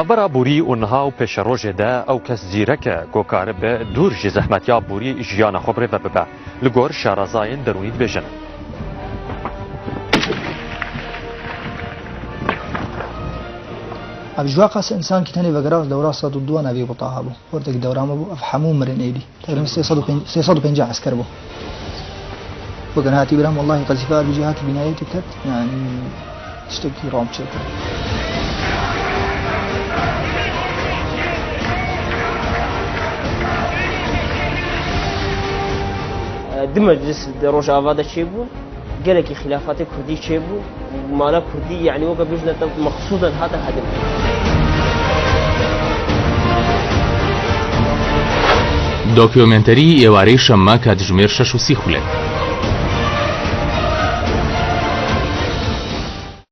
لبرا بوری اونها و پیش روژ ده او کس زیرک کوکار به دور جی زحمتیا بوری جیان خبره و ببه لگور شارزاین درونید بجن. أبجوا قاس إنسان كتاني بقرأ دورة صاد الدوان أبي بطاعبه ورتك دورة ما بو أفحمون مرن إيدي تقريبا 650 عسكر بو وكان هاتي برام والله قذفاء بجهات بناية كت يعني اشتكي رام شكل دمجلس روج آفادا شيبو قالك خلافات كردي شيبو ومالا كردي يعني وقع بيجنا مقصودا هذا هدف. دۆکیۆمنتەری ئێوارەی شەممە کاتژمێر 6:30